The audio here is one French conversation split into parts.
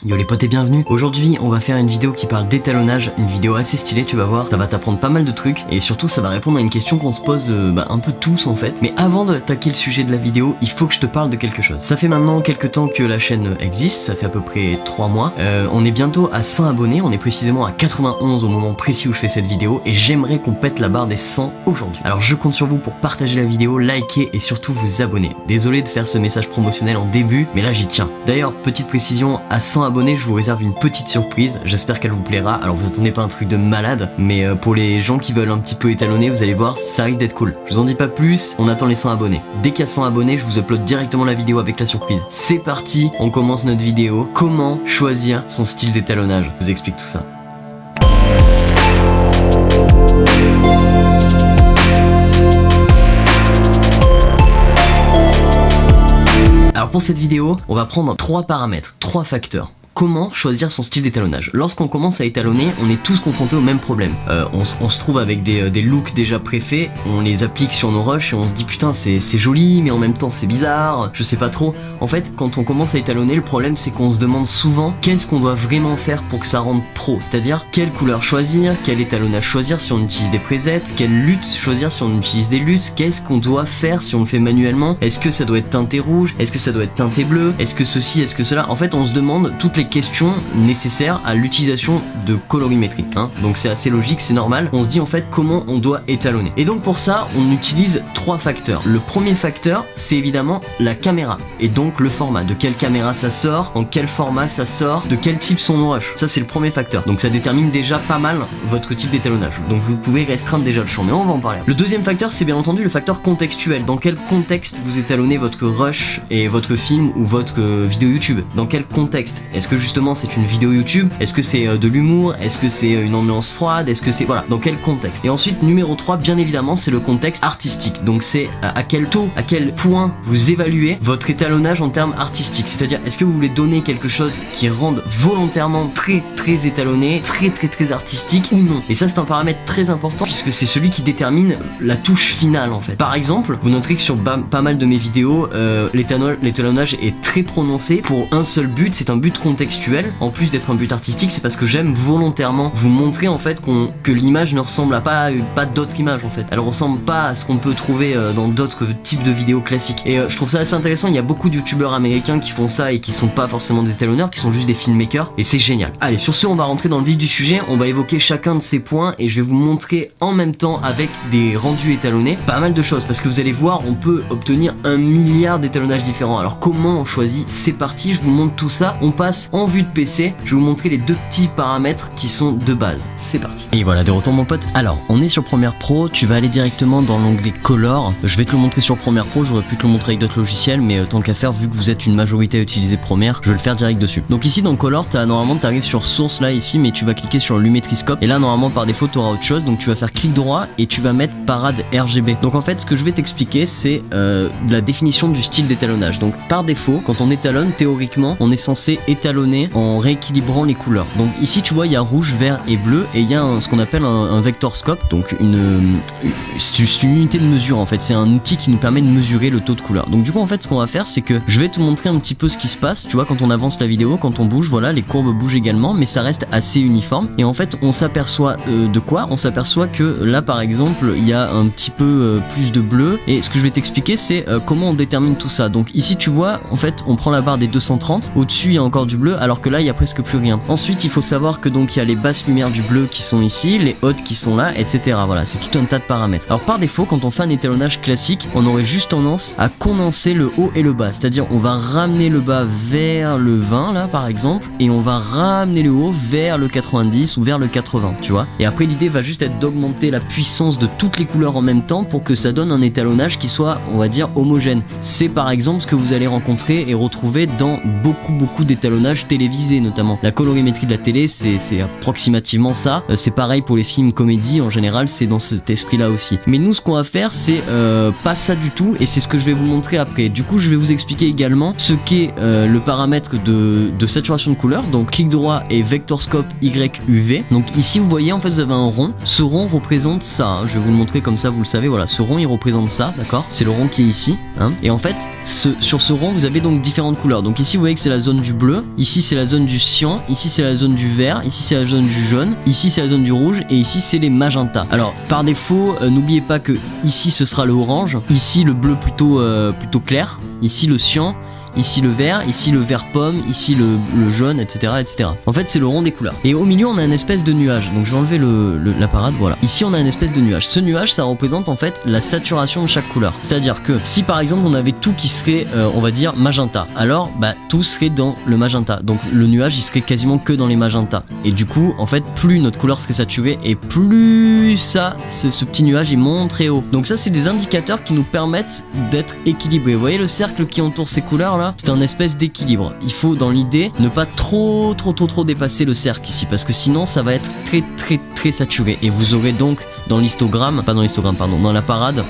Yo les potes et bienvenue. Aujourd'hui on va faire une vidéo qui parle d'étalonnage, une vidéo assez stylée, tu vas voir, ça va t'apprendre pas mal de trucs et surtout ça va répondre à une question qu'on se pose un peu tous en fait. Mais avant d'attaquer le sujet de la vidéo, il faut que je te parle de quelque chose. Ça fait maintenant quelques temps que la chaîne existe, ça fait à peu près 3 mois. On est bientôt à 100 abonnés, on est précisément à 91 au moment précis où je fais cette vidéo et j'aimerais qu'on pète la barre des 100 aujourd'hui. Alors je compte sur vous pour partager la vidéo, liker et surtout vous abonner. Désolé de faire ce message promotionnel en début, mais là j'y tiens. D'ailleurs, petite précision, à 100 abonnés, je vous réserve une petite surprise, j'espère qu'elle vous plaira. Alors vous attendez pas un truc de malade, mais pour les gens qui veulent un petit peu étalonner, vous allez voir, ça risque d'être cool. Je vous en dis pas plus, on attend les 100 abonnés. Dès qu'il y a 100 abonnés, je vous upload directement la vidéo avec la surprise. C'est parti, on commence notre vidéo. Comment choisir son style d'étalonnage? Je vous explique tout ça. Alors pour cette vidéo, on va prendre 3 paramètres, 3 facteurs. Comment choisir son style d'étalonnage? Lorsqu'on commence à étalonner, on est tous confrontés au même problème. On se trouve avec des looks déjà préfaits, on les applique sur nos rushs et on se dit putain c'est joli mais en même temps c'est bizarre, je sais pas trop. En fait, quand on commence à étalonner, le problème c'est qu'on se demande souvent qu'est-ce qu'on doit vraiment faire pour que ça rende pro. C'est-à-dire quelle couleur choisir, quel étalonnage choisir si on utilise des presets, quelle lutte choisir si on utilise des luttes, qu'est-ce qu'on doit faire si on le fait manuellement, est-ce que ça doit être teinté rouge, est-ce que ça doit être teinté bleu, est-ce que ceci, est-ce que cela. En fait on se demande toutes les questions nécessaires à l'utilisation de colorimétrie, hein. Donc c'est assez logique, c'est normal. On se dit en fait comment on doit étalonner. Et donc pour ça, on utilise 3 facteurs. Le premier facteur, c'est évidemment la caméra. Et donc le format. De quelle caméra ça sort, en quel format ça sort, de quel type sont nos rushs. Ça c'est le premier facteur. Donc ça détermine déjà pas mal votre type d'étalonnage. Donc vous pouvez restreindre déjà le champ, mais on va en parler. Le deuxième facteur, c'est bien entendu le facteur contextuel. Dans quel contexte vous étalonnez votre rush et votre film ou votre vidéo YouTube? Dans quel contexte? Est-ce que justement c'est une vidéo YouTube? Est-ce que c'est de l'humour? Est-ce que c'est une ambiance froide? Est-ce que c'est... Voilà, dans quel contexte? Et ensuite, numéro 3, bien évidemment, c'est le contexte artistique. Donc c'est à quel taux, à quel point vous évaluez votre étalonnage en termes artistiques. C'est-à-dire, est-ce que vous voulez donner quelque chose qui rende volontairement très étalonné, très artistique ou non? Et ça, c'est un paramètre très important puisque c'est celui qui détermine la touche finale en fait. Par exemple, vous noterez que sur pas mal de mes vidéos, l'étalonnage est très prononcé pour un seul but, c'est un but contextuel. En plus d'être un but artistique, c'est parce que j'aime volontairement vous montrer en fait que l'image ne ressemble à pas d'autres images en fait. Elle ressemble pas à ce qu'on peut trouver dans d'autres types de vidéos classiques. Et je trouve ça assez intéressant, il y a beaucoup de youtubeurs américains qui font ça et qui sont pas forcément des étalonneurs, qui sont juste des filmmakers et c'est génial. Allez, sur ce, on va rentrer dans le vif du sujet, on va évoquer chacun de ces points et je vais vous montrer en même temps avec des rendus étalonnés pas mal de choses parce que vous allez voir, on peut obtenir 1 milliard d'étalonnages différents. Alors comment on choisit? C'est parti, je vous montre tout ça. On passe en vue de PC, je vais vous montrer les 2 petits paramètres qui sont de base. C'est parti. Et voilà, de retour mon pote. Alors, on est sur Premiere Pro, tu vas aller directement dans l'onglet Color. Je vais te le montrer sur Premiere Pro, j'aurais pu te le montrer avec d'autres logiciels, mais tant qu'à faire, vu que vous êtes une majorité à utiliser Premiere, je vais le faire direct dessus. Donc ici dans Color, normalement t'arrives sur Source là ici, mais tu vas cliquer sur Lumétriscope, et là normalement par défaut tu auras autre chose, donc tu vas faire clic droit et tu vas mettre Parade RGB. Donc en fait, ce que je vais t'expliquer, c'est la définition du style d'étalonnage. Donc par défaut, quand on étalonne, théoriquement, on est censé étalonner en rééquilibrant les couleurs. Donc ici tu vois il y a rouge, vert et bleu et il y a ce qu'on appelle un vector scope, donc c'est une unité de mesure en fait, c'est un outil qui nous permet de mesurer le taux de couleur. Donc du coup en fait ce qu'on va faire, c'est que je vais te montrer un petit peu ce qui se passe, tu vois, quand on avance la vidéo, quand on bouge, voilà, les courbes bougent également, mais ça reste assez uniforme et en fait on s'aperçoit de quoi? On s'aperçoit que là par exemple il y a un petit peu plus de bleu et ce que je vais t'expliquer c'est comment on détermine tout ça. Donc ici tu vois en fait on prend la barre des 230, au-dessus il y a encore du bleu alors que là il y a presque plus rien. Ensuite il faut savoir que donc il y a les basses lumières du bleu qui sont ici, les hautes qui sont là, etc. Voilà, c'est tout un tas de paramètres. Alors par défaut quand on fait un étalonnage classique, on aurait juste tendance à condenser le haut et le bas, c'est-à-dire on va ramener le bas vers le 20 là par exemple et on va ramener le haut vers le 90 ou vers le 80, tu vois. Et après l'idée va juste être d'augmenter la puissance de toutes les couleurs en même temps pour que ça donne un étalonnage qui soit, on va dire, homogène. C'est par exemple ce que vous allez rencontrer et retrouver dans beaucoup d'étalonnages télévisés notamment. La colorimétrie de la télé c'est approximativement ça. C'est pareil pour les films comédie, en général c'est dans cet esprit là aussi. Mais nous ce qu'on va faire c'est pas ça du tout et c'est ce que je vais vous montrer après. Du coup je vais vous expliquer également ce qu'est le paramètre de saturation de couleur. Donc clic droit et vector scope YUV. Donc ici vous voyez en fait vous avez un rond. Ce rond représente ça, hein. Je vais vous le montrer comme ça vous le savez. Voilà, ce rond il représente ça, d'accord? C'est le rond qui est ici, hein. Et en fait sur ce rond vous avez donc différentes couleurs. Donc ici vous voyez que c'est la zone du bleu. Ici Ici c'est la zone du cyan, ici c'est la zone du vert, ici c'est la zone du jaune, ici c'est la zone du rouge et ici c'est les magentas. Alors par défaut, n'oubliez pas que ici ce sera le orange, ici le bleu plutôt clair, ici le cyan, ici le vert pomme, ici le jaune, etc., etc. En fait, c'est le rond des couleurs. Et au milieu, on a une espèce de nuage. Donc, je vais enlever la parade, voilà. Ici, on a une espèce de nuage. Ce nuage, ça représente en fait la saturation de chaque couleur. C'est-à-dire que si par exemple, on avait tout qui serait, on va dire, magenta, alors, tout serait dans le magenta. Donc, le nuage, il serait quasiment que dans les magentas. Et du coup, en fait, plus notre couleur serait saturée et plus ce petit nuage, il monte très haut. Donc, ça, c'est des indicateurs qui nous permettent d'être équilibrés. Vous voyez le cercle qui entoure ces couleurs là? C'est un espèce d'équilibre. Il faut dans l'idée ne pas trop dépasser le cercle ici parce que sinon ça va être très saturé et vous aurez donc dans la parade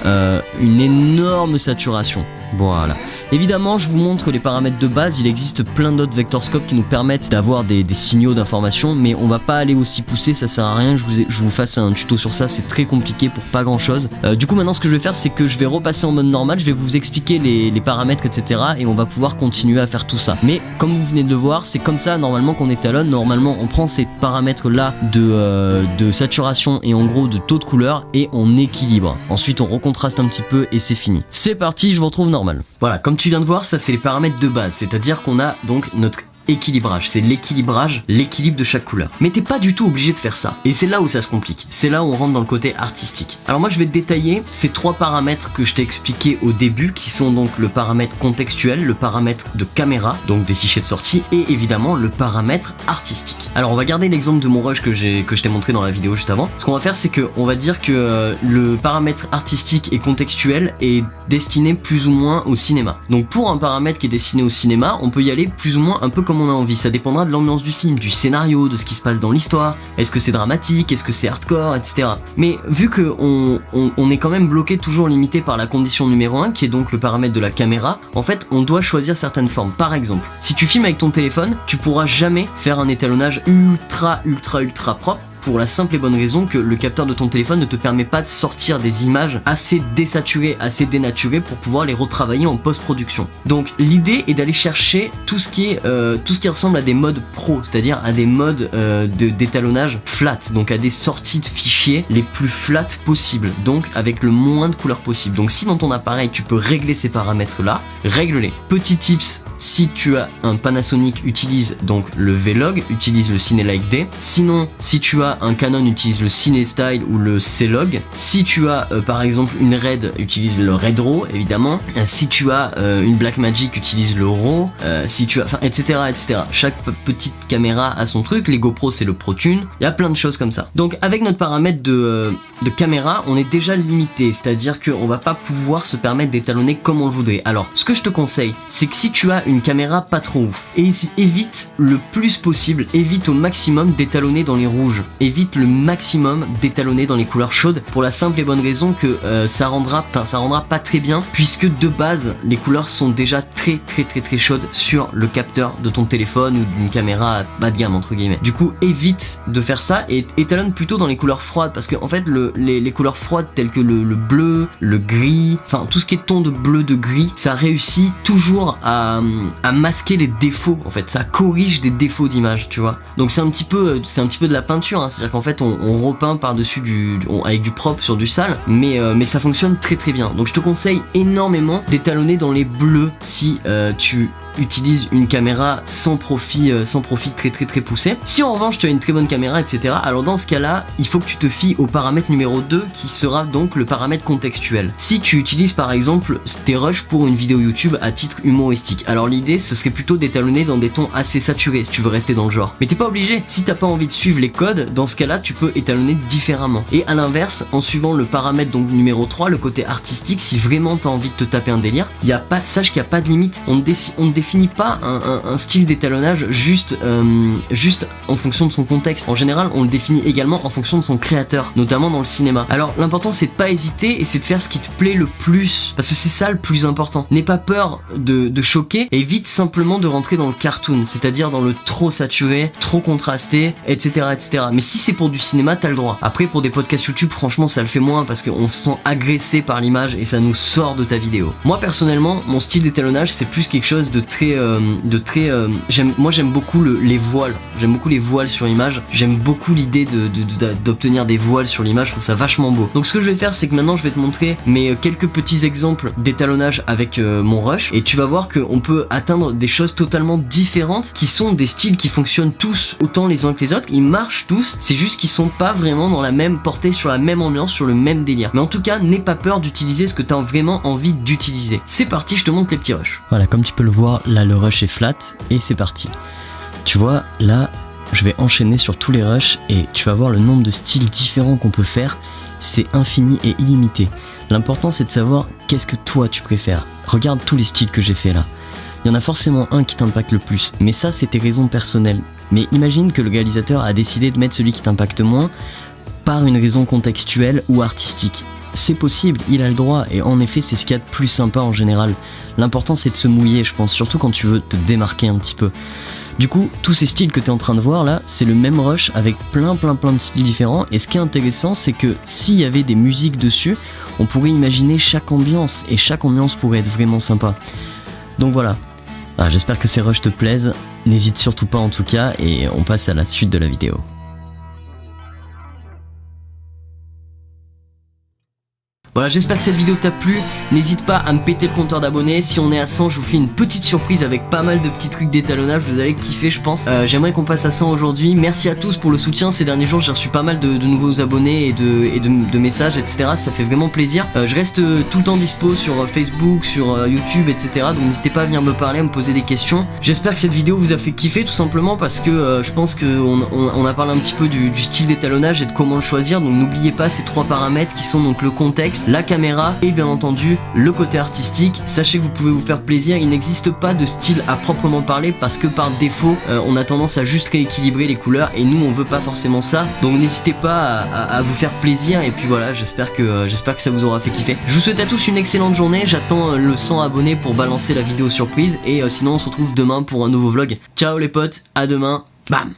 une énorme saturation. Voilà. Évidemment, je vous montre les paramètres de base. Il existe plein d'autres vectorscopes qui nous permettent d'avoir des signaux d'information, mais on va pas aller aussi pousser, ça sert à rien. Je vous fasse un tuto sur ça, c'est très compliqué pour pas grand chose. Du coup, maintenant ce que je vais faire, c'est que je vais repasser en mode normal, je vais vous expliquer les paramètres, etc. et on va pouvoir continuer à faire tout ça. Mais comme vous venez de le voir, c'est comme ça normalement qu'on étalonne. Normalement, on prend ces paramètres là de saturation et en gros de taux de couleur et on équilibre. Ensuite, on recontraste un petit peu et c'est fini. C'est parti, je vous retrouve normal. Voilà, comme tu viens de voir, ça c'est les paramètres de base, c'est-à-dire qu'on a donc notre équilibrage, c'est l'équilibre de chaque couleur. Mais t'es pas du tout obligé de faire ça. Et c'est là où ça se complique. C'est là où on rentre dans le côté artistique. Alors moi je vais te détailler ces trois paramètres que je t'ai expliqué au début, qui sont donc le paramètre contextuel, le paramètre de caméra, donc des fichiers de sortie, et évidemment le paramètre artistique. Alors on va garder l'exemple de mon rush que je t'ai montré dans la vidéo juste avant. Ce qu'on va faire, c'est que on va dire que le paramètre artistique et contextuel est destiné plus ou moins au cinéma. Donc pour un paramètre qui est destiné au cinéma, on peut y aller plus ou moins un peu comme on a envie, ça dépendra de l'ambiance du film, du scénario, de ce qui se passe dans l'histoire, est-ce que c'est dramatique, est-ce que c'est hardcore, etc. Mais vu que on est quand même bloqué, toujours limité par la condition numéro 1, qui est donc le paramètre de la caméra, en fait on doit choisir certaines formes. Par exemple, si tu filmes avec ton téléphone, tu pourras jamais faire un étalonnage ultra propre, pour la simple et bonne raison que le capteur de ton téléphone ne te permet pas de sortir des images assez désaturées, assez dénaturées pour pouvoir les retravailler en post-production. Donc l'idée est d'aller chercher tout ce qui ressemble à des modes pro, c'est-à-dire à des modes d'étalonnage flat, donc à des sorties de fichiers les plus flat possibles, donc avec le moins de couleurs possible. Donc si dans ton appareil tu peux régler ces paramètres là, règle-les. Petit tips, si tu as un Panasonic, utilise donc le V-Log, utilise le Cinelike D. Sinon, si tu as un Canon, utilise le CineStyle ou le C-Log. Si tu as par exemple une Red, utilise le Red RAW évidemment. Si tu as une Blackmagic, utilise le RAW. Si tu as, enfin, etc. Chaque petite caméra a son truc. Les GoPro c'est le ProTune. Il y a plein de choses comme ça. Donc avec notre paramètre de caméra, on est déjà limité, c'est-à-dire qu'on va pas pouvoir se permettre d'étalonner comme on le voudrait. Alors, ce que je te conseille, c'est que si tu as une caméra pas trop ouf, évite le plus possible, évite au maximum d'étalonner dans les rouges, évite le maximum d'étalonner dans les couleurs chaudes, pour la simple et bonne raison que ça rendra pas très bien, puisque de base les couleurs sont déjà très chaudes sur le capteur de ton téléphone ou d'une caméra bas de gamme entre guillemets. Du coup, évite de faire ça et étalonne plutôt dans les couleurs froides, parce que en fait les couleurs froides telles que le bleu, le gris, enfin tout ce qui est ton de bleu, de gris, ça réussit toujours à masquer les défauts, en fait ça corrige des défauts d'image, tu vois. Donc c'est un petit peu de la peinture, hein. C'est-à-dire qu'en fait on repeint par-dessus avec du propre sur du sale, mais ça fonctionne très bien. Donc je te conseille énormément d'étalonner dans les bleus si tu utilise une caméra sans profit très poussé. Si en revanche tu as une très bonne caméra, etc., alors dans ce cas là il faut que tu te fies au paramètre numéro 2 qui sera donc le paramètre contextuel. Si tu utilises par exemple tes rushs pour une vidéo YouTube à titre humoristique, alors l'idée ce serait plutôt d'étalonner dans des tons assez saturés si tu veux rester dans le genre, mais t'es pas obligé. Si t'as pas envie de suivre les codes, dans ce cas là tu peux étalonner différemment. Et à l'inverse, en suivant le paramètre donc numéro 3, le côté artistique, si vraiment t'as envie de te taper un délire, sache qu'il n'y a pas de limite. On ne définit pas un style d'étalonnage juste en fonction de son contexte. En général, on le définit également en fonction de son créateur, notamment dans le cinéma. Alors l'important c'est de pas hésiter et c'est de faire ce qui te plaît le plus, parce que c'est ça le plus important. N'aie pas peur de choquer, et évite simplement de rentrer dans le cartoon, c'est-à-dire dans le trop saturé, trop contrasté, etc. Mais si c'est pour du cinéma, t'as le droit. Après, pour des podcasts YouTube, franchement ça le fait moins, parce qu'on se sent agressé par l'image et ça nous sort de ta vidéo. Moi personnellement, mon style d'étalonnage c'est plus quelque chose de moi j'aime beaucoup les voiles. J'aime beaucoup les voiles sur image. J'aime beaucoup l'idée d'obtenir des voiles sur l'image. Je trouve ça vachement beau. Donc ce que je vais faire, c'est que maintenant je vais te montrer mes quelques petits exemples d'étalonnage avec mon rush, et tu vas voir qu'on peut atteindre des choses totalement différentes, qui sont des styles qui fonctionnent tous autant les uns que les autres. Ils marchent tous. C'est juste qu'ils sont pas vraiment dans la même portée, sur la même ambiance, sur le même délire. Mais en tout cas, n'aie pas peur d'utiliser ce que tu as vraiment envie d'utiliser. C'est parti, je te montre les petits rushs. Voilà, comme tu peux le voir, là le rush est flat et c'est parti. Tu vois, là, je vais enchaîner sur tous les rushs et tu vas voir le nombre de styles différents qu'on peut faire. C'est infini et illimité. L'important, c'est de savoir qu'est-ce que toi tu préfères. Regarde tous les styles que j'ai fait là. Il y en a forcément un qui t'impacte le plus, mais ça c'est tes raisons personnelles. Mais imagine que le réalisateur a décidé de mettre celui qui t'impacte moins par une raison contextuelle ou artistique. C'est possible, il a le droit, et en effet c'est ce qu'il y a de plus sympa en général. L'important c'est de se mouiller, je pense, surtout quand tu veux te démarquer un petit peu. Du coup, tous ces styles que tu es en train de voir là, c'est le même rush avec plein de styles différents, et ce qui est intéressant c'est que s'il y avait des musiques dessus, on pourrait imaginer chaque ambiance, et chaque ambiance pourrait être vraiment sympa. Donc voilà, j'espère que ces rushs te plaisent, n'hésite surtout pas en tout cas, et on passe à la suite de la vidéo. Voilà, j'espère que cette vidéo t'a plu. N'hésite pas à me péter le compteur d'abonnés. Si on est à 100, je vous fais une petite surprise avec pas mal de petits trucs d'étalonnage. Vous allez kiffer, je pense. J'aimerais qu'on passe à 100 aujourd'hui. Merci à tous pour le soutien. Ces derniers jours, j'ai reçu pas mal de nouveaux abonnés et de messages, etc. Ça fait vraiment plaisir. Je reste tout le temps dispo sur Facebook, sur YouTube, etc. Donc n'hésitez pas à venir me parler, à me poser des questions. J'espère que cette vidéo vous a fait kiffer, tout simplement parce que je pense qu'on a parlé un petit peu du style d'étalonnage et de comment le choisir. Donc n'oubliez pas ces 3 paramètres qui sont donc le contexte, la caméra et bien entendu le côté artistique. Sachez que vous pouvez vous faire plaisir, il n'existe pas de style à proprement parler parce que par défaut on a tendance à juste rééquilibrer les couleurs et nous on veut pas forcément ça, donc n'hésitez pas à vous faire plaisir. Et puis voilà, j'espère que ça vous aura fait kiffer. Je vous souhaite à tous une excellente journée, j'attends le 100 abonnés pour balancer la vidéo surprise, et sinon on se retrouve demain pour un nouveau vlog. Ciao les potes, à demain, bam.